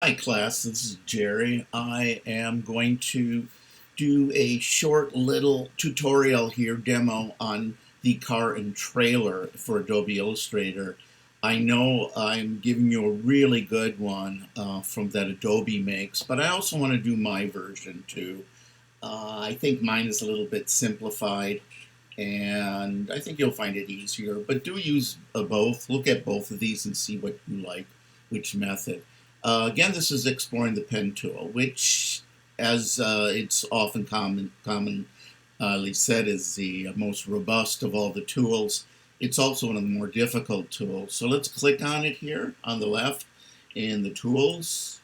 Hi class, this is Jerry. I am going to do a short little tutorial here, demo on the car and trailer for Adobe Illustrator. I know I'm giving you a really good one from that Adobe makes, but I also want to do my version too. I think mine is a little bit simplified and I think you'll find it easier, but do use both. Look at both of these and see what you like, which method. Again, this is exploring the pen tool, which, as it's often commonly said, is the most robust of all the tools. It's also one of the more difficult tools. So let's click on it here on the left in the tools,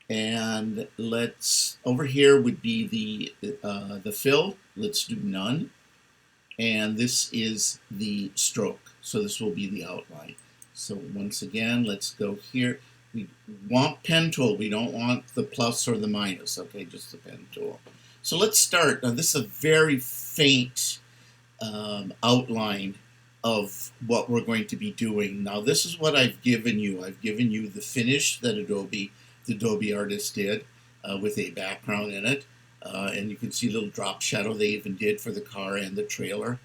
and let's over here would be the fill. Let's do none, and this is the stroke. So this will be the outline. So once again, let's go here. We want pen tool. We don't want the plus or the minus. Okay, just the pen tool. So let's start. Now this is a very faint outline of what we're going to be doing. Now this is what I've given you. I've given you the finish that the Adobe artist did with a background in it. And you can see a little drop shadow they even did for the car and the trailer.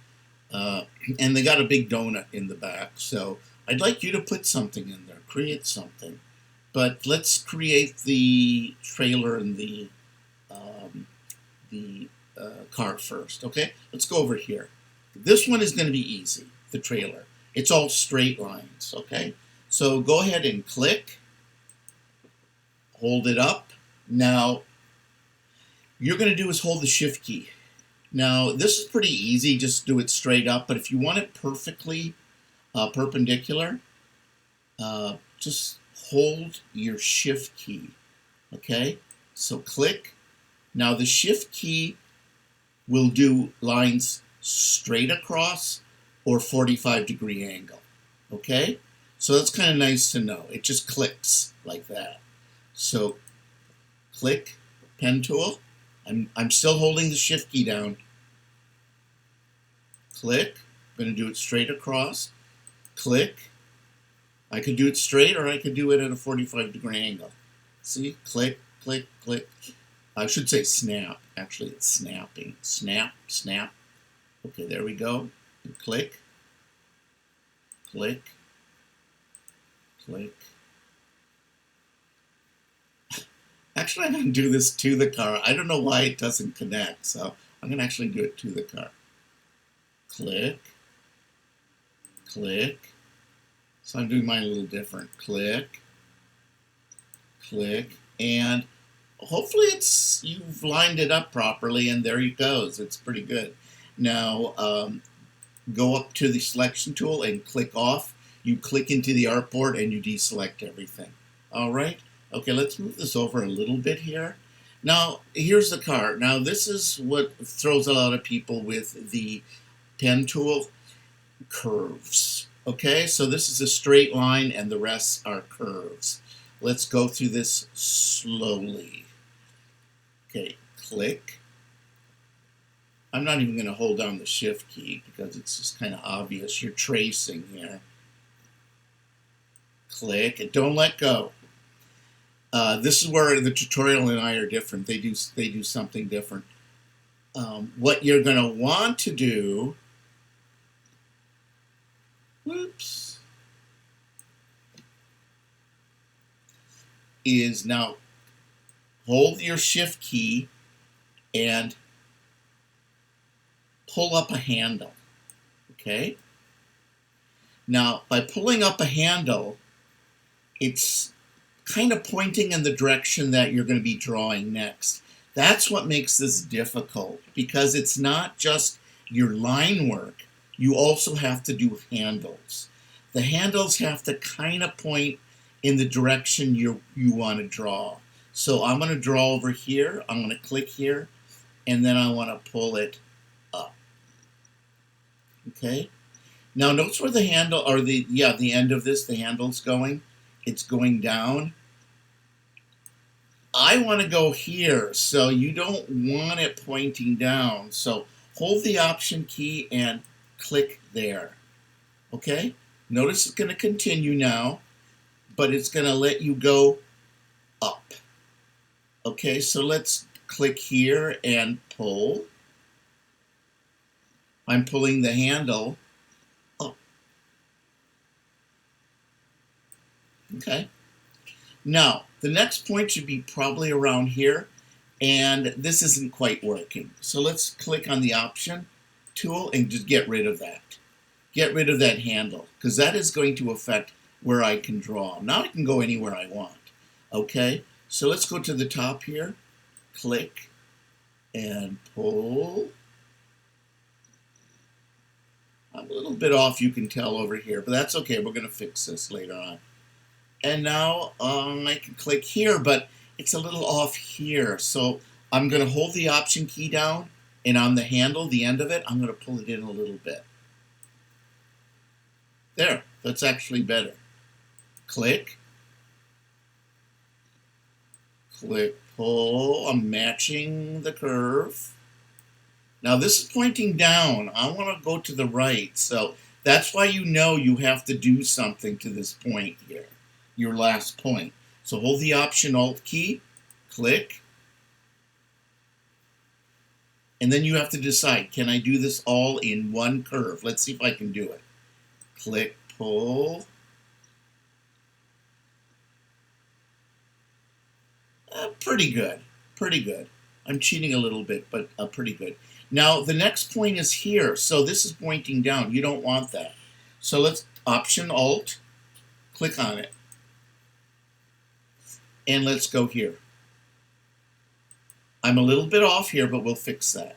And they got a big donut in the back. So I'd like you to put something in there, create something. But let's create the trailer and the car first, okay? Let's go over here. This one is going to be easy, the trailer. It's all straight lines, okay? So go ahead and click, hold it up. Now, you're going to do is hold the shift key. Now, this is pretty easy, just do it straight up, but if you want it perfectly perpendicular, just hold your shift key, okay? So click. Now the shift key will do lines straight across or 45-degree angle, okay? So that's kind of nice to know. It just clicks like that. So click, pen tool. I'm still holding the shift key down. Click, I'm going to do it straight across. Click. I could do it straight or I could do it at a 45-degree angle. See, click, click, click. I should say snap. Actually, it's snapping. Snap, snap. Okay, there we go. And click, click, click. Actually, I'm going to do this to the car. I don't know why it doesn't connect, so I'm going to actually do it to the car. Click, click. So I'm doing mine a little different. Click, click, and hopefully you've lined it up properly, and there it goes. It's pretty good. Now go up to the selection tool and click off. You click into the artboard and you deselect everything. All right. Okay, let's move this over a little bit here. Now, here's the car. Now, this is what throws a lot of people with the pen tool: curves. Okay, so this is a straight line and the rest are curves. Let's go through this slowly. Okay, click. I'm not even going to hold down the shift key because it's just kind of obvious. You're tracing here. Click, and don't let go. This is where the tutorial and I are different. They do something different. What you're going to want to do, whoops, is now hold your shift key and pull up a handle. Okay? Now, by pulling up a handle, it's kind of pointing in the direction that you're going to be drawing next. That's what makes this difficult, because it's not just your line work. You also have to do handles. The handles have to kind of point in the direction you want to draw. So I'm going to draw over here. I'm going to click here, and then I want to pull it up. Okay? Now notice where the handle, or the end of this, the handle's going. It's going down. I want to go here, so you don't want it pointing down. So hold the Option key and click there. Okay? Notice it's going to continue now, but it's going to let you go up. Okay, so let's click here and pull. I'm pulling the handle up. Okay. Now, the next point should be probably around here, and this isn't quite working. So let's click on the option tool and just get rid of that. Get rid of that handle, because that is going to affect where I can draw. Now I can go anywhere I want. Okay, so let's go to the top here, click, and pull. I'm a little bit off, you can tell over here, but that's okay. We're going to fix this later on. And now I can click here, but it's a little off here. So I'm going to hold the option key down, and on the handle, the end of it, I'm going to pull it in a little bit. There, that's actually better. Click, click, pull. I'm matching the curve. Now this is pointing down. I want to go to the right. So that's why you know you have to do something to this point here, your last point. So hold the Option Alt key, click, and then you have to decide, can I do this all in one curve? Let's see if I can do it. Click, pull. Pretty good, pretty good. I'm cheating a little bit, but pretty good. Now the next point is here, so this is pointing down. You don't want that. So let's Option Alt, click on it, and let's go here. I'm a little bit off here, but we'll fix that.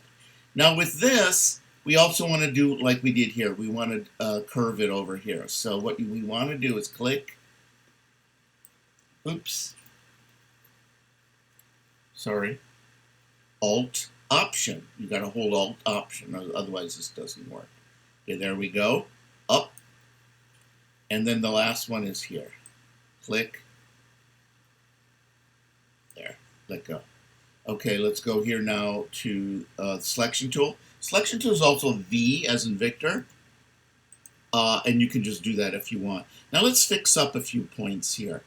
Now with this, we also want to do like we did here. We want to curve it over here. So what we want to do is click. Oops. Sorry. Alt Option. You got to hold Alt Option, otherwise this doesn't work. Okay, there we go. Up. And then the last one is here. Click. There. Let go. Okay, let's go here now to Selection Tool. Selection Tool is also V as in Victor. And you can just do that if you want. Now let's fix up a few points here.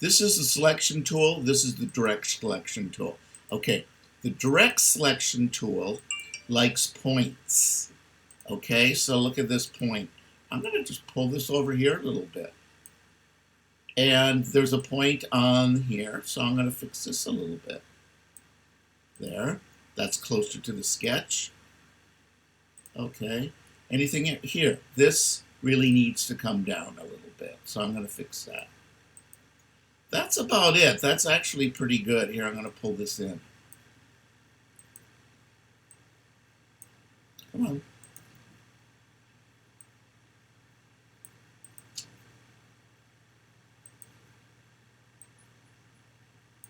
This is the Selection Tool. This is the Direct Selection Tool. Okay, the Direct Selection Tool likes points. Okay, so look at this point. I'm going to just pull this over here a little bit. And there's a point on here, so I'm going to fix this a little bit. There, that's closer to the sketch. Okay, anything here? This really needs to come down a little bit, so I'm going to fix that. That's about it. That's actually pretty good. Here, I'm going to pull this in. Come on.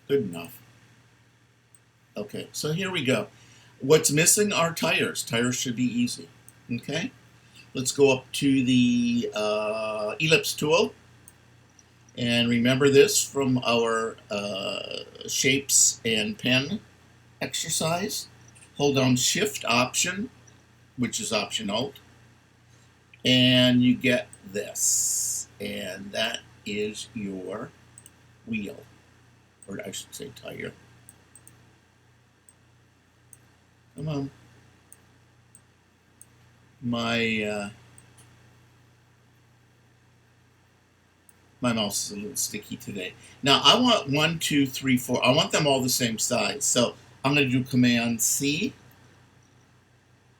Good enough. Okay, so here we go. What's missing are tires. Tires should be easy. Okay, let's go up to the ellipse tool. And remember this from our shapes and pen exercise. Hold down Shift Option, which is Option Alt, and you get this. And that is your wheel, or I should say tire. Come on. My mouse is a little sticky today. Now I want 1, 2, 3, 4. I want them all the same size. So I'm going to do Command C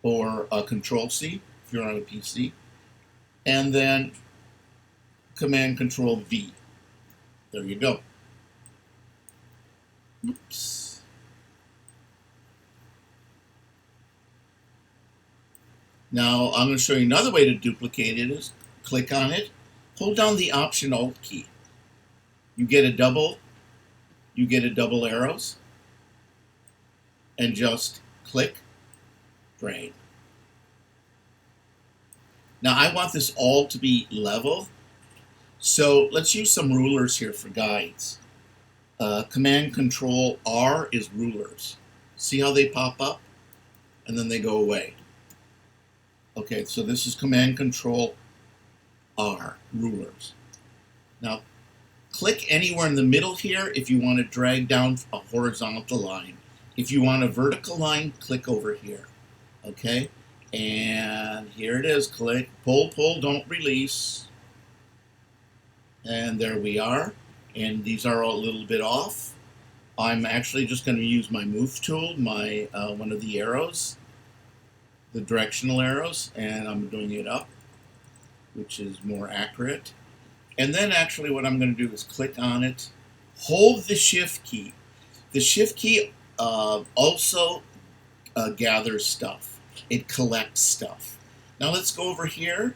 or Control C if you're on a PC, and then Command Control V. There you go. Oops. Now I'm going to show you another way to duplicate it. Is click on it, hold down the Option Alt key. You get a double arrows, and just click, drain. Now I want this all to be level, so let's use some rulers here for guides. Command Control R is rulers. See how they pop up and then they go away. Okay, so this is Command Control R, rulers. Now Click anywhere in the middle here if you want to drag down a horizontal line. If you want a vertical line, click over here. Okay? And here it is. Click, pull, pull, don't release. And there we are. And these are all a little bit off. I'm actually just going to use my move tool, my one of the arrows, the directional arrows, and I'm doing it up, which is more accurate. And then actually what I'm going to do is click on it, hold the shift key. The shift key also gathers stuff. It collects stuff. Now let's go over here.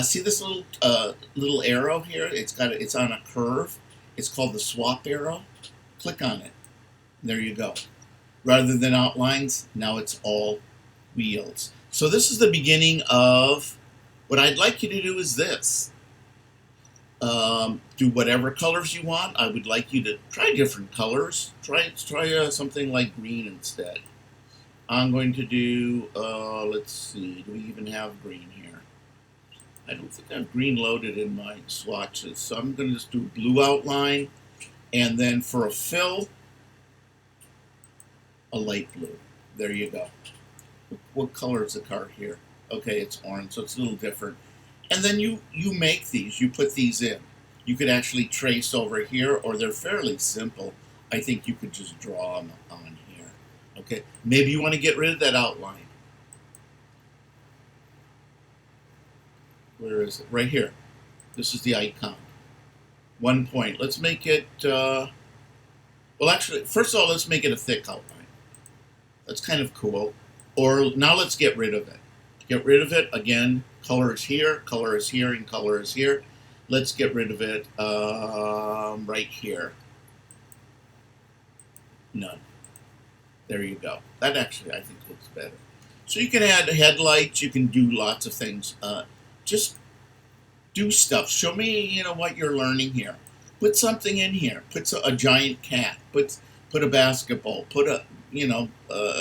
See this little arrow here? It's on a curve. It's called the swap arrow. Click on it. There you go. Rather than outlines, now it's all wheels. So this is the beginning of what I'd like you to do is this. Do whatever colors you want. I would like you to try different colors. Try something like green instead. I'm going to do, let's see, do we even have green here? I don't think I have green loaded in my swatches. So I'm going to just do a blue outline. And then for a fill, a light blue. There you go. What color is the car here? Okay, it's orange, so it's a little different. And then you make these. You put these in. You could actually trace over here, or they're fairly simple. I think you could just draw them on here. Okay, maybe you want to get rid of that outline. Where is it? Right here. This is the icon. 1 point. Let's make it, well actually, first of all, let's make it a thick outline. That's kind of cool. Or now let's get rid of it. Get rid of it. Again, color is here, and color is here. Let's get rid of it right here. None. There you go. That actually, I think, looks better. So you can add headlights. You can do lots of things. Just do stuff. Show me, what you're learning here. Put something in here. Put a giant cat. Put a basketball. Put a,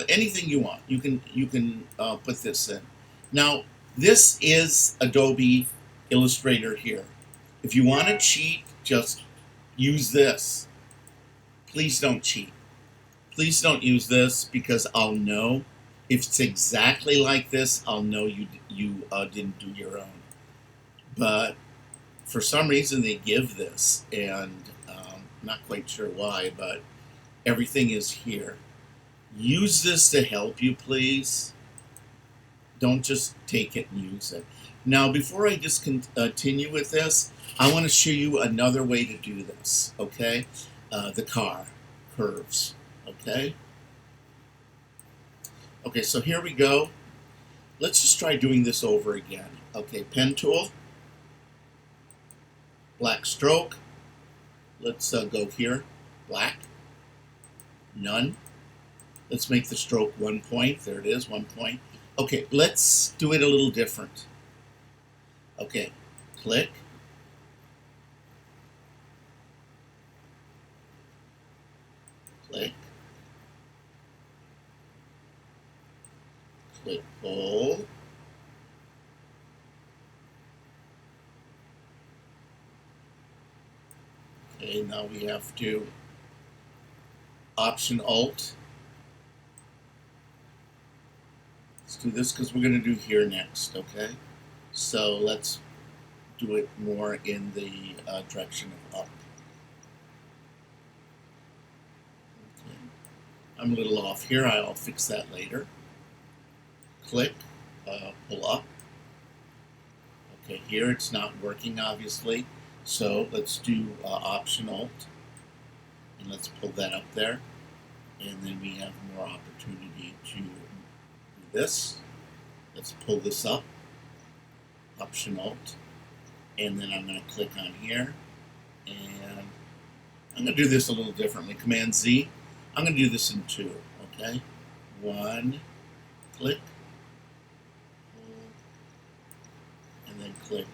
anything you want. You can put this in. Now, this is Adobe Illustrator here. If you want to cheat, just use this. Please don't cheat. Please don't use this because I'll know. If it's exactly like this, I'll know you didn't do your own. But for some reason they give this, and I'm not quite sure why, but everything is here. Use this to help you, please. Don't just take it and use it. Now, before I just continue with this, I want to show you another way to do this, okay? The car curves, okay? Okay, so here we go. Let's just try doing this over again. Okay, pen tool, black stroke. Let's go here, black, none. Let's make the stroke 1 point. There it is, 1 point. Okay, let's do it a little different. Okay, click. Click. Click pull. Okay, now we have to Option Alt. Let's do this because we're going to do here next, okay? So let's do it more in the direction of up. Okay. I'm a little off here. I'll fix that later. Click, pull up. Okay, here it's not working, obviously. So let's do Option Alt, and let's pull that up there. And then we have more opportunity to do this. Let's pull this up, Option Alt, and then I'm going to click on here, and I'm going to do this a little differently. Command Z. I'm going to do this in 2, okay? 1, click, pull, and then click.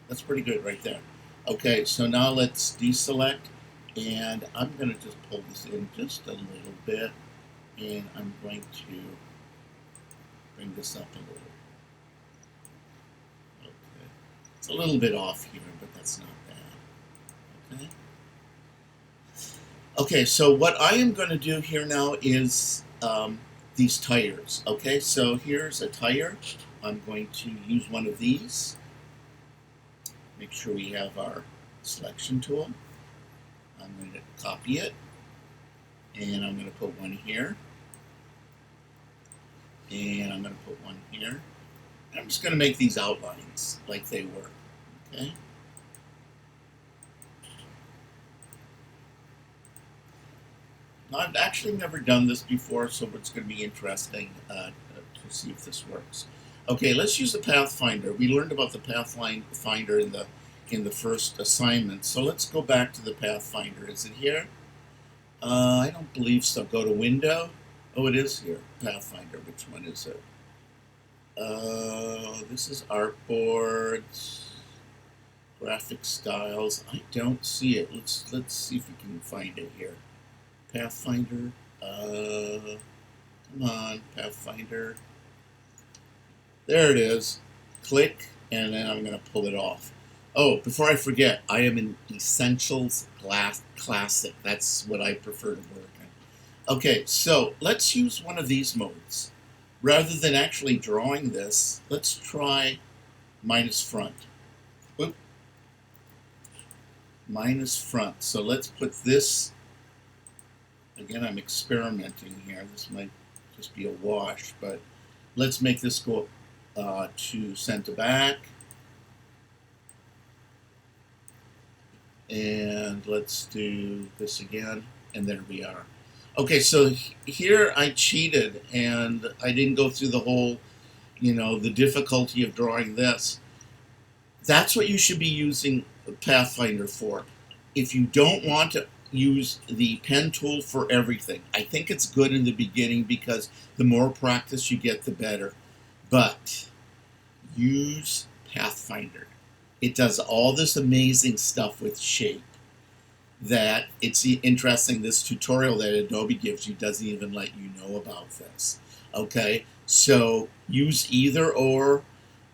That's pretty good right there. Okay, so now let's deselect, and I'm going to just pull this in just a little bit, and I'm going to bring this up a little. Okay, it's a little bit off here, but that's not bad. Okay. Okay, so what I am going to do here now is these tires. Okay, so here's a tire. I'm going to use one of these. Make sure we have our selection tool. I'm going to copy it, and I'm going to put one here, and I'm going to put one here. I'm just going to make these outlines like they were. Okay. Now, I've actually never done this before, so it's going to be interesting to see if this works. Okay, let's use the Pathfinder. We learned about the Pathfinder in the first assignment, so let's go back to the Pathfinder. Is it here? I don't believe so. Go to Window. Oh, it is here. Pathfinder. Which one is it? This is Artboards, Graphic Styles. I don't see it. Let's see if we can find it here. Pathfinder. Come on, Pathfinder. There it is. Click, and then I'm going to pull it off. Oh, before I forget, I am in Essentials Classic. That's what I prefer to work in. Okay, so let's use one of these modes. Rather than actually drawing this, let's try minus front. Oop. Minus front. So let's put this, again, I'm experimenting here. This might just be a wash, but let's make this go to center back. And let's do this again, and there we are. Okay, so here I cheated, and I didn't go through the whole, the difficulty of drawing this. That's what you should be using Pathfinder for. If you don't want to use the pen tool for everything, I think it's good in the beginning because the more practice you get, the better. But use Pathfinder. It does all this amazing stuff with shape that it's interesting. This tutorial that Adobe gives you doesn't even let you know about this. Okay, so use either or.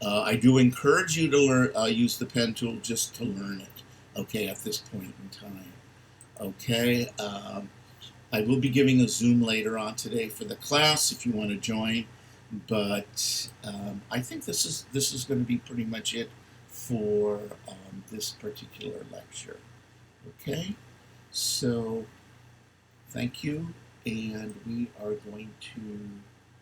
I do encourage you to learn use the pen tool just to learn it. Okay, at this point in time. Okay, I will be giving a Zoom later on today for the class if you want to join. But I think this is going to be pretty much it for this particular lecture. Okay, so thank you, and we are going to